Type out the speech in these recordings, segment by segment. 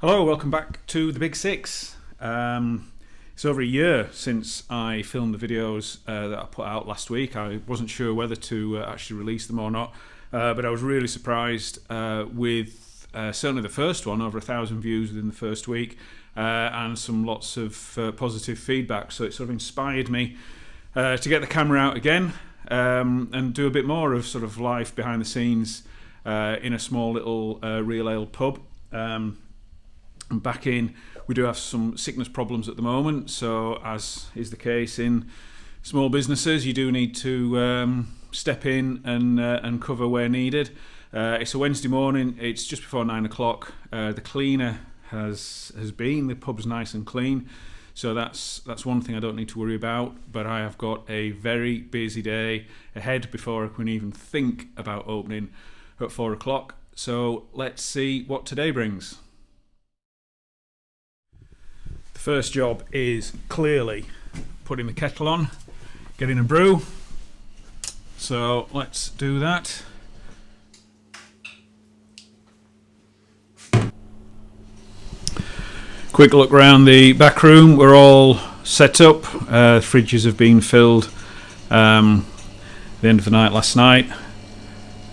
Hello, welcome back to the Big Six. It's over a year since I filmed the videos that I put out last week. I wasn't sure whether to actually release them or not, but I was really surprised with certainly the first one, over 1,000 views within the first week, and lots of positive feedback. So it sort of inspired me to get the camera out again and do a bit more of sort of life behind the scenes in a small little real ale pub. Back in, we do have some sickness problems at the moment, so as is the case in small businesses, you do need to step in and cover where needed. It's a Wednesday morning, it's just before 9 o'clock. The cleaner has been, the pub's nice and clean, so that's one thing I don't need to worry about, but I have got a very busy day ahead before I can even think about opening at 4 o'clock. So let's see what today brings. The first job is clearly putting the kettle on, getting a brew. So let's do that. Quick look around the back room. We're all set up. Fridges have been filled at the end of the night last night.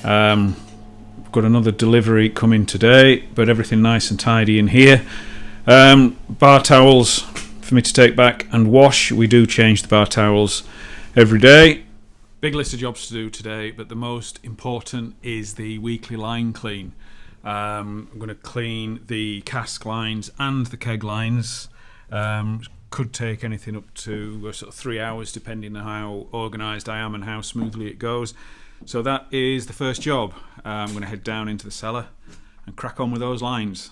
We've got another delivery coming today, but everything nice and tidy in here. Bar towels for me to take back and wash. We do change the bar towels every day. Big list of jobs to do today, but the most important is the weekly line clean. I'm going to clean the cask lines and the keg lines. Could take anything up to sort of 3 hours depending on how organised I am and how smoothly it goes. So that is the first job. I'm going to head down into the cellar and crack on with those lines.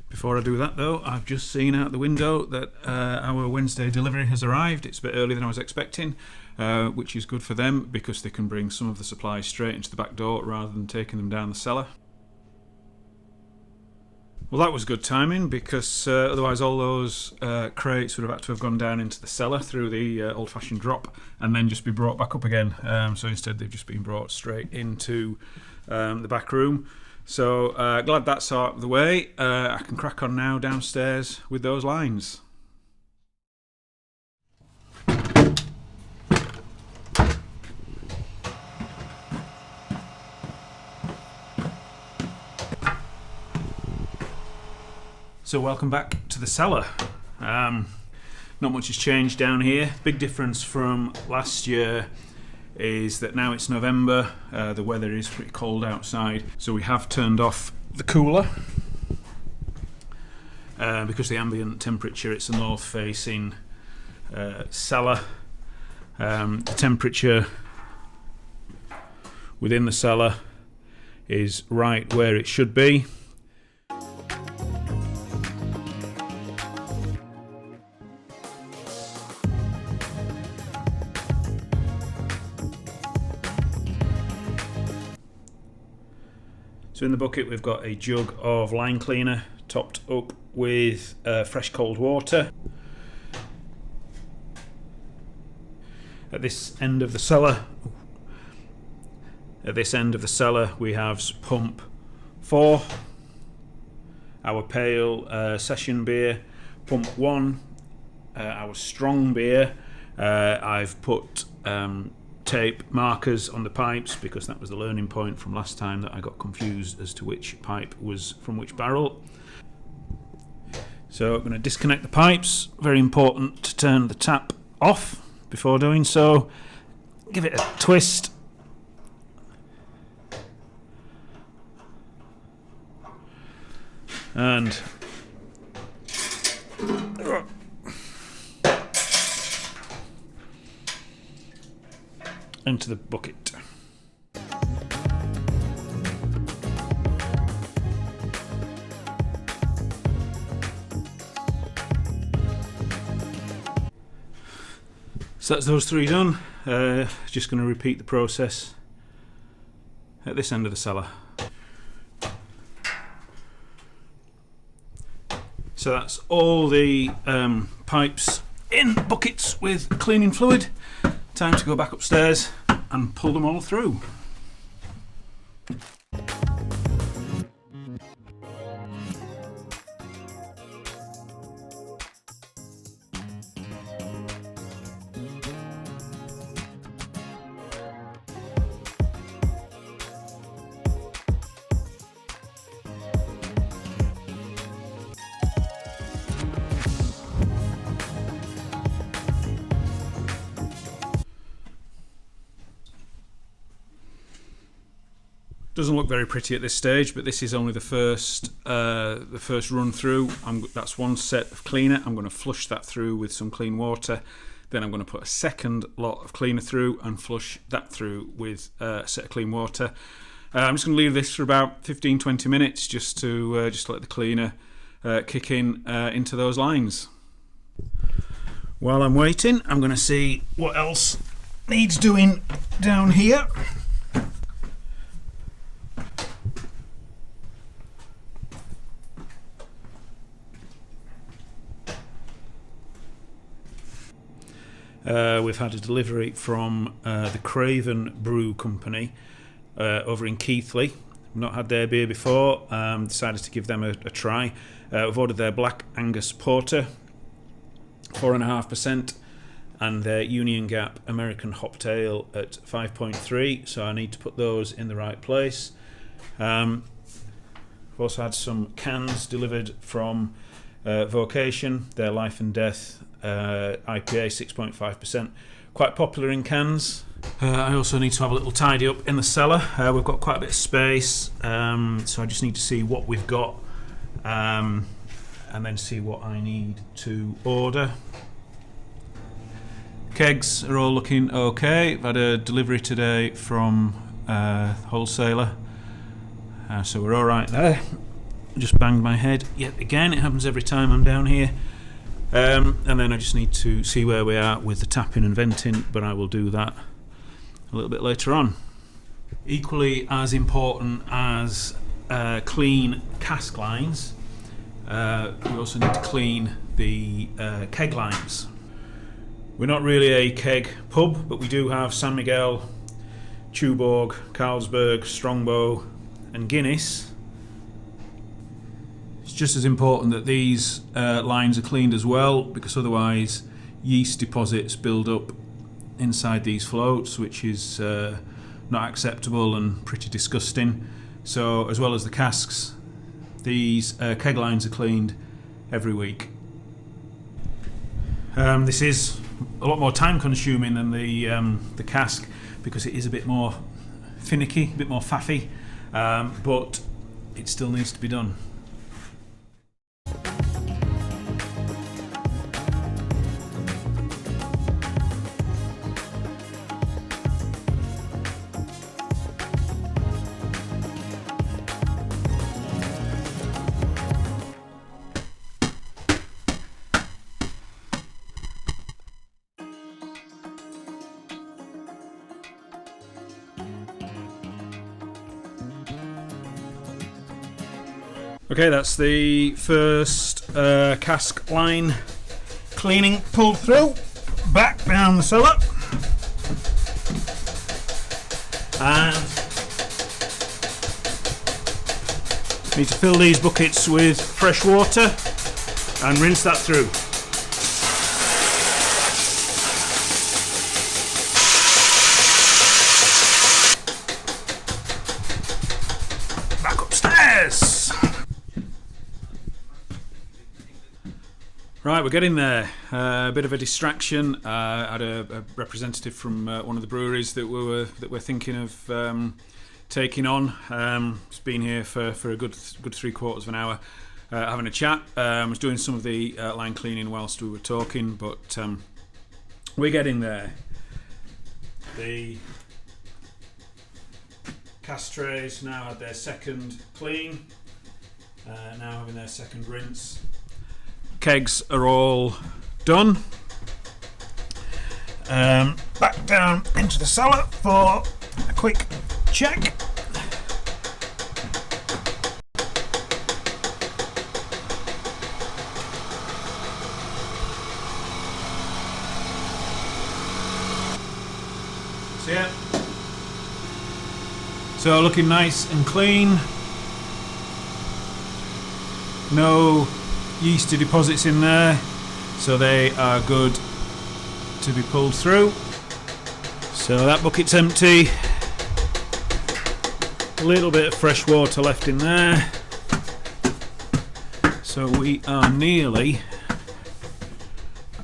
Before I do that though, I've just seen out the window that our Wednesday delivery has arrived. It's a bit earlier than I was expecting, which is good for them because they can bring some of the supplies straight into the back door rather than taking them down the cellar. Well, that was good timing because otherwise all those crates would have had to have gone down into the cellar through the old-fashioned drop and then just be brought back up again. So instead they've just been brought straight into the back room. So glad that's out of the way. I can crack on now downstairs with those lines. So welcome back to the cellar. Not much has changed down here. Big difference from last year is that now it's November, the weather is pretty cold outside, so we have turned off the cooler because the ambient temperature, it's a north facing cellar. The temperature within the cellar is right where it should be. So in the bucket we've got a jug of line cleaner topped up with fresh cold water. At this end of the cellar, we have pump 4, our pale session beer, pump 1, our strong beer. I've put tape markers on the pipes because that was the learning point from last time that I got confused as to which pipe was from which barrel. So I'm going to disconnect the pipes. Very important to turn the tap off before doing so. Give it a twist. And into the bucket. So that's those 3 done. Just going to repeat the process at this end of the cellar. So that's all the pipes in buckets with cleaning fluid. Time to go back upstairs and pull them all through. Doesn't look very pretty at this stage, but this is only the first run through. That's one set of cleaner. I'm going to flush that through with some clean water. Then I'm going to put a second lot of cleaner through and flush that through with a set of clean water. I'm just going to leave this for about 15-20 minutes just to let the cleaner kick in into those lines. While I'm waiting, I'm going to see what else needs doing down here. We've had a delivery from the Craven Brew Company over in Keighley. I've not had their beer before, decided to give them a try. We've ordered their Black Angus Porter, 4.5%, and their Union Gap American Hopped Ale at 5.3, so I need to put those in the right place. I've also had some cans delivered from Vocation, their Life and Death IPA, 6.5%, quite popular in cans. I also need to have a little tidy up in the cellar. We've got quite a bit of space, so I just need to see what we've got and then see what I need to order. Kegs are all looking okay. I've had a delivery today from wholesaler, so we're all right there. Just banged my head yet again. It happens every time I'm down here. And then I just need to see where we are with the tapping and venting, but I will do that a little bit later on. Equally as important as clean cask lines, we also need to clean the keg lines. We're not really a keg pub, but we do have San Miguel, Tuborg, Carlsberg, Strongbow and Guinness. It's just as important that these lines are cleaned as well, because otherwise yeast deposits build up inside these floats, which is not acceptable and pretty disgusting. So as well as the casks, these keg lines are cleaned every week. This is a lot more time consuming than the cask, because it is a bit more finicky, a bit more faffy, but it still needs to be done. Okay, that's the first cask line cleaning pulled through, back down the cellar, and need to fill these buckets with fresh water and rinse that through. Back upstairs. Right, we're getting there. A bit of a distraction. I had a representative from one of the breweries that we're thinking of taking on. It's been here for a good 3/4 of an hour, having a chat. Was doing some of the line cleaning whilst we were talking, but we're getting there. The cast trays now had their second clean, now having their second rinse. Kegs are all done. Back down into the cellar for a quick check. So yeah, so looking nice and clean. No yeasty deposits in there, so they are good to be pulled through. So that bucket's empty. A little bit of fresh water left in there, so we are nearly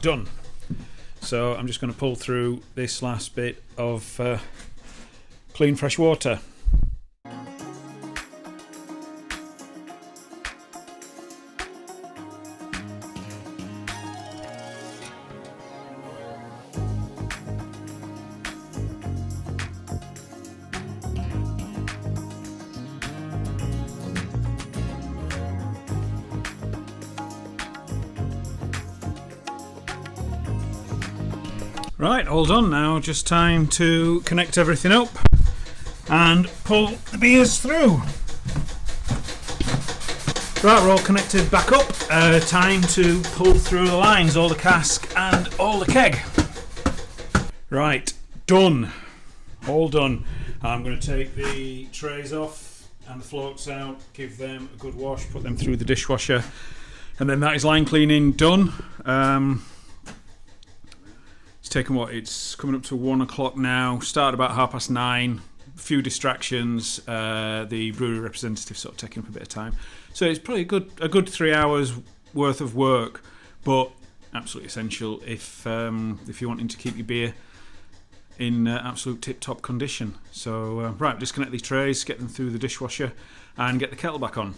done. So I'm just going to pull through this last bit of clean fresh water. Right, all done now. Just time to connect everything up and pull the beers through. Right, we're all connected back up. Time to pull through the lines, all the cask and all the keg. Right, done. All done. I'm going to take the trays off and the floats out, give them a good wash, put them through the dishwasher, and then that is line cleaning done. It's taken it's coming up to 1 o'clock now. Started about 9:30. A few distractions. The brewery representative sort of taking up a bit of time. So it's probably a good 3 hours worth of work, but absolutely essential if you're wanting to keep your beer in absolute tip-top condition. So right, disconnect these trays, get them through the dishwasher, and get the kettle back on.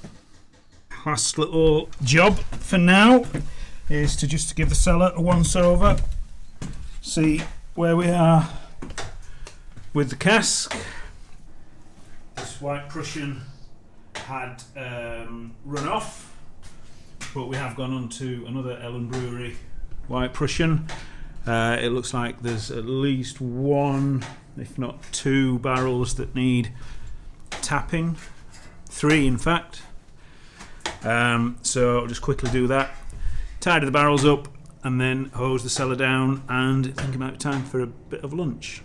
Last little job for now is to just give the cellar a once-over. See where we are with the cask. This white Prussian had run off, but we have gone on to another Ellen Brewery white Prussian. It looks like there's at least 1, if not 2 barrels that tapping. 3 in fact. So I'll just quickly do that, tidy the barrels up, and then hose the cellar down, and think it might be time for a bit of lunch.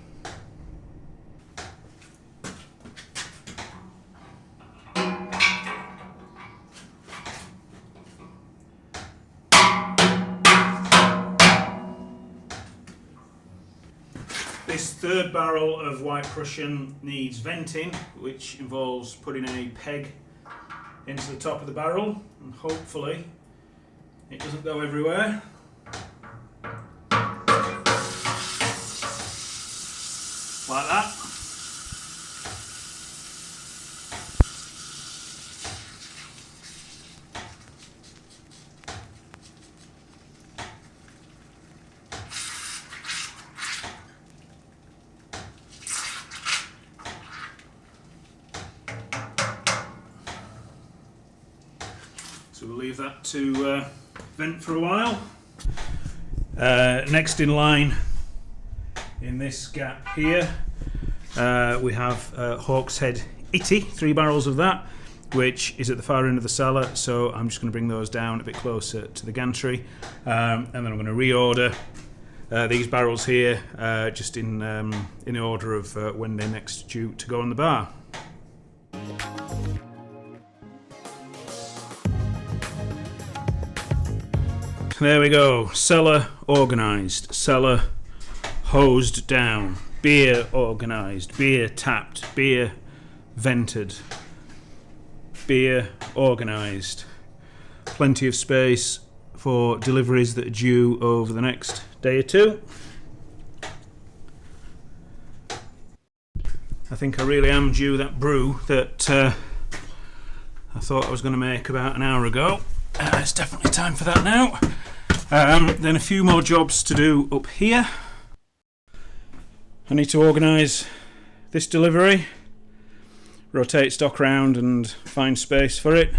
This third barrel of white Prussian needs venting, which involves putting a peg into the top of the barrel, and hopefully it doesn't go everywhere. Like that. So we'll leave that to vent for a while. Next in line, in this gap here, we have Hawkshead Itty, 3 barrels of that, which is at the far end of the cellar, so I'm just going to bring those down a bit closer to the gantry, and then I'm going to reorder these barrels here, just in order of when they're next due to go on the bar. There we go, cellar organised, cellar hosed down, beer organised, beer tapped, beer vented, beer organised. Plenty of space for deliveries that are due over the next day or two. I think I really am due that brew that I thought I was going to make about an hour ago. It's definitely time for that now. Then a few more jobs to do up here. I need to organise this delivery, rotate stock around and find space for it.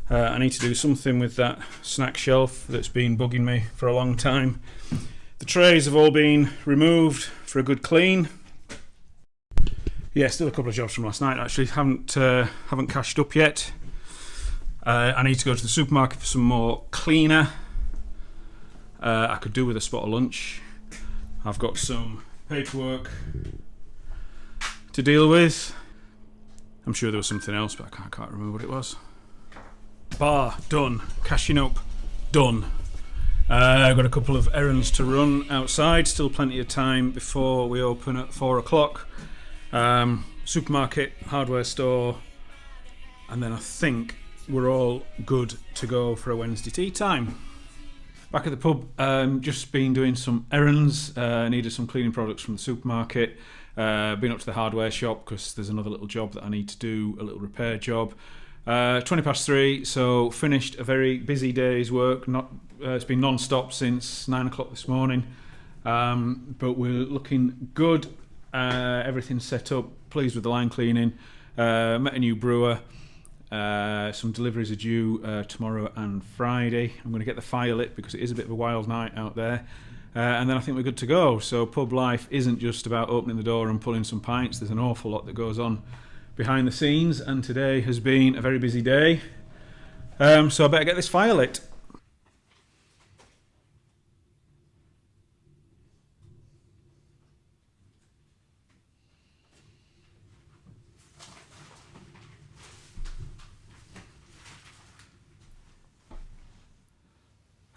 I need to do something with that snack shelf that's been bugging me for a long time. The trays have all been removed for a good clean. Yeah, still a couple of jobs from last night actually. Haven't cashed up yet. I need to go to the supermarket for some more cleaner. I could do with a spot of lunch. I've got some paperwork to deal with. I'm sure there was something else, but I can't remember what it was. Bar, done. Cashing up, done. I've got a couple of errands to run outside. Still plenty of time before we open at 4 o'clock. Supermarket, hardware store, and then I think we're all good to go for a Wednesday tea time. Back at the pub, just been doing some errands. Needed some cleaning products from the supermarket. Been up to the hardware shop because there's another little job that I need to do, a little repair job. 3:20, so finished a very busy day's work. It's been non-stop since 9 o'clock this morning, but we're looking good. Everything's set up. Pleased with the line cleaning. Met a new brewer. Some deliveries are due tomorrow and Friday. I'm going to get the fire lit because it is a bit of a wild night out there. and then I think we're good to go. So pub life isn't just about opening the door and pulling some pints. There's an awful lot that goes on behind the scenes, and today has been a very busy day. So I better get this fire lit.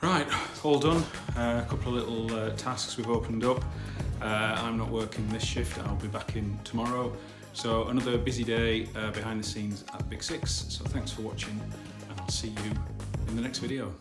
Right, all done. A couple of little tasks we've opened up. I'm not working this shift, I'll be back in tomorrow. So another busy day behind the scenes at Big Six. So thanks for watching, and I'll see you in the next video.